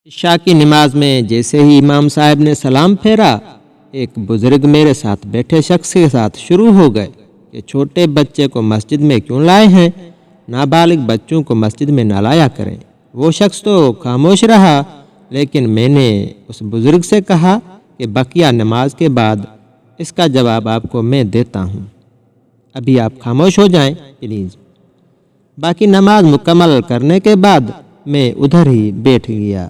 عشاء کی نماز میں جیسے ہی امام صاحب نے سلام پھیرا، ایک بزرگ میرے ساتھ بیٹھے شخص کے ساتھ شروع ہو گئے کہ چھوٹے بچے کو مسجد میں کیوں لائے ہیں، نابالغ بچوں کو مسجد میں نہ لایا کریں۔ وہ شخص تو خاموش رہا، لیکن میں نے اس بزرگ سے کہا کہ بقیہ نماز کے بعد اس کا جواب آپ کو میں دیتا ہوں، ابھی آپ خاموش ہو جائیں پلیز۔ باقی نماز مکمل کرنے کے بعد میں ادھر ہی بیٹھ گیا۔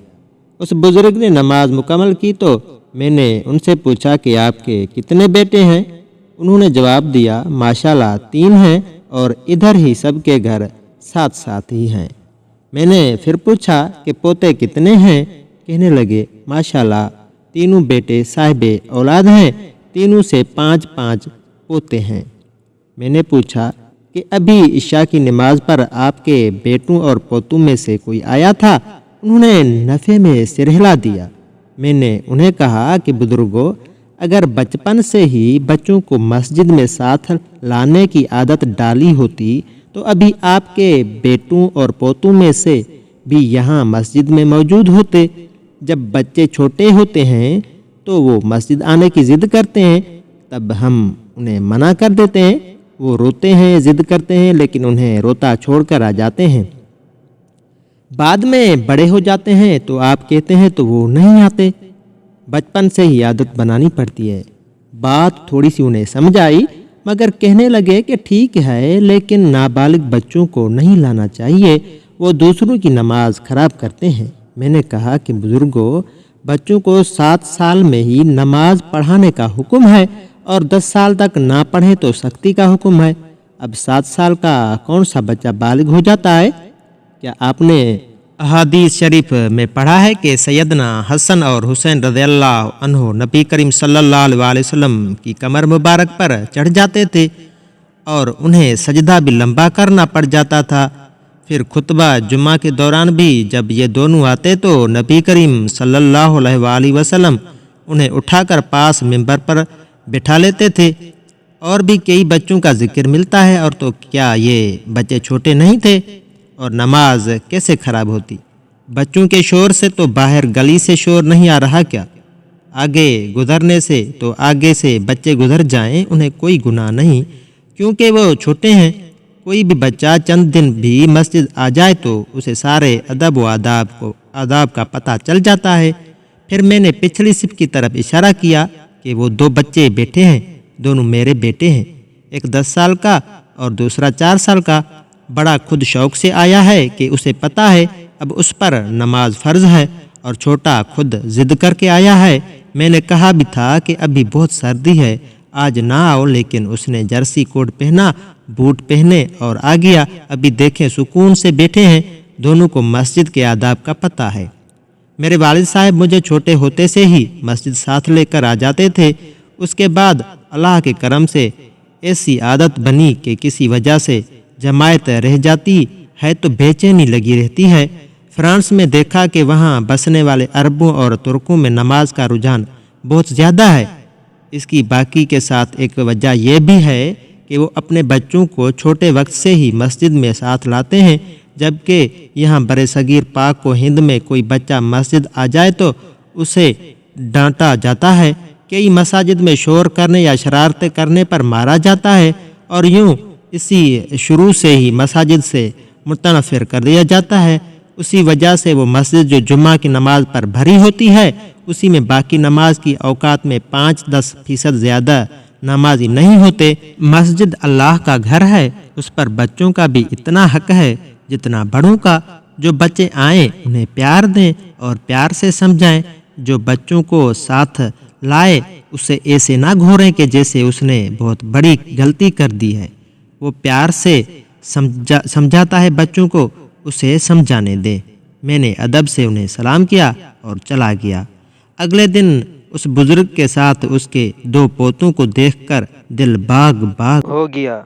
اس بزرگ نے نماز مکمل کی تو میں نے ان سے پوچھا کہ آپ کے کتنے بیٹے ہیں؟ انہوں نے جواب دیا، ماشاءاللہ 3 ہیں اور ادھر ہی سب کے گھر ساتھ ساتھ ہی ہیں۔ میں نے پھر پوچھا کہ پوتے کتنے ہیں؟ کہنے لگے، ماشاءاللہ 3 بیٹے صاحب اولاد ہیں، تینوں سے 5 پوتے ہیں۔ میں نے پوچھا کہ ابھی عشاء کی نماز پر آپ کے بیٹوں اور پوتوں میں سے کوئی آیا تھا؟ انہوں نے نفے میں سر ہلا دیا۔ میں نے انہیں کہا کہ بزرگوں، اگر بچپن سے ہی بچوں کو مسجد میں ساتھ لانے کی عادت ڈالی ہوتی تو ابھی آپ کے بیٹوں اور پوتوں میں سے بھی یہاں مسجد میں موجود ہوتے۔ جب بچے چھوٹے ہوتے ہیں تو وہ مسجد آنے کی ضد کرتے ہیں، تب ہم انہیں منع کر دیتے ہیں۔ وہ روتے ہیں، ضد کرتے ہیں، لیکن انہیں روتا چھوڑ کر آ جاتے ہیں۔ بعد میں بڑے ہو جاتے ہیں تو آپ کہتے ہیں تو وہ نہیں آتے۔ بچپن سے ہی عادت بنانی پڑتی ہے۔ بات تھوڑی سی انہیں سمجھ آئی، مگر کہنے لگے کہ ٹھیک ہے، لیکن نابالغ بچوں کو نہیں لانا چاہیے، وہ دوسروں کی نماز خراب کرتے ہیں۔ میں نے کہا کہ بزرگوں، بچوں کو 7 سال میں ہی نماز پڑھانے کا حکم ہے اور 10 سال تک نہ پڑھیں تو سختی کا حکم ہے۔ اب 7 سال کا کون سا بچہ بالغ ہو جاتا ہے؟ کیا آپ نے احادیث شریف میں پڑھا ہے کہ سیدنا حسن اور حسین رضی اللہ عنہ نبی کریم صلی اللہ علیہ وسلم کی کمر مبارک پر چڑھ جاتے تھے اور انہیں سجدہ بھی لمبا کرنا پڑ جاتا تھا؟ پھر خطبہ جمعہ کے دوران بھی جب یہ دونوں آتے تو نبی کریم صلی اللہ علیہ وسلم انہیں اٹھا کر پاس منبر پر بٹھا لیتے تھے۔ اور بھی کئی بچوں کا ذکر ملتا ہے، اور تو کیا یہ بچے چھوٹے نہیں تھے؟ اور نماز کیسے خراب ہوتی؟ بچوں کے شور سے تو باہر گلی سے شور نہیں آ رہا کیا؟ آگے گزرنے سے تو آگے سے بچے گزر جائیں، انہیں کوئی گناہ نہیں، کیونکہ وہ چھوٹے ہیں۔ کوئی بھی بچہ چند دن بھی مسجد آ جائے تو اسے سارے ادب و آداب کا پتہ چل جاتا ہے۔ پھر میں نے پچھلی صف کی طرف اشارہ کیا کہ وہ 2 بچے بیٹھے ہیں، دونوں میرے بیٹے ہیں، ایک 10 سال کا اور دوسرا 4 سال کا۔ بڑا خود شوق سے آیا ہے کہ اسے پتہ ہے اب اس پر نماز فرض ہے، اور چھوٹا خود ضد کر کے آیا ہے۔ میں نے کہا بھی تھا کہ ابھی بہت سردی ہے، آج نہ آؤ، لیکن اس نے جرسی کوٹ پہنا، بوٹ پہنے اور آ گیا۔ ابھی دیکھیں سکون سے بیٹھے ہیں، دونوں کو مسجد کے آداب کا پتہ ہے۔ میرے والد صاحب مجھے چھوٹے ہوتے سے ہی مسجد ساتھ لے کر آ جاتے تھے۔ اس کے بعد اللہ کے کرم سے ایسی عادت بنی کہ کسی وجہ سے جماعت رہ جاتی ہے تو بے چینی لگی رہتی ہے۔ فرانس میں دیکھا کہ وہاں بسنے والے عربوں اور ترکوں میں نماز کا رجحان بہت زیادہ ہے۔ اس کی باقی کے ساتھ ایک وجہ یہ بھی ہے کہ وہ اپنے بچوں کو چھوٹے وقت سے ہی مسجد میں ساتھ لاتے ہیں، جبکہ یہاں برصغیر پاک و ہند میں کوئی بچہ مسجد آ جائے تو اسے ڈانٹا جاتا ہے، کئی مساجد میں شور کرنے یا شرارتیں کرنے پر مارا جاتا ہے، اور یوں اسی شروع سے ہی مساجد سے متنفر کر دیا جاتا ہے۔ اسی وجہ سے وہ مسجد جو جمعہ کی نماز پر بھری ہوتی ہے، اسی میں باقی نماز کی اوقات میں 5-10% زیادہ نمازی نہیں ہوتے۔ مسجد اللہ کا گھر ہے، اس پر بچوں کا بھی اتنا حق ہے جتنا بڑوں کا۔ جو بچے آئیں انہیں پیار دیں اور پیار سے سمجھائیں۔ جو بچوں کو ساتھ لائے اسے ایسے نہ گھوریں کہ جیسے اس نے بہت بڑی غلطی کر دی ہے۔ وہ پیار سے سمجھاتا ہے بچوں کو، اسے سمجھانے دے۔ میں نے ادب سے انہیں سلام کیا اور چلا گیا۔ اگلے دن اس بزرگ کے ساتھ اس کے 2 پوتوں کو دیکھ کر دل باغ باغ ہو گیا۔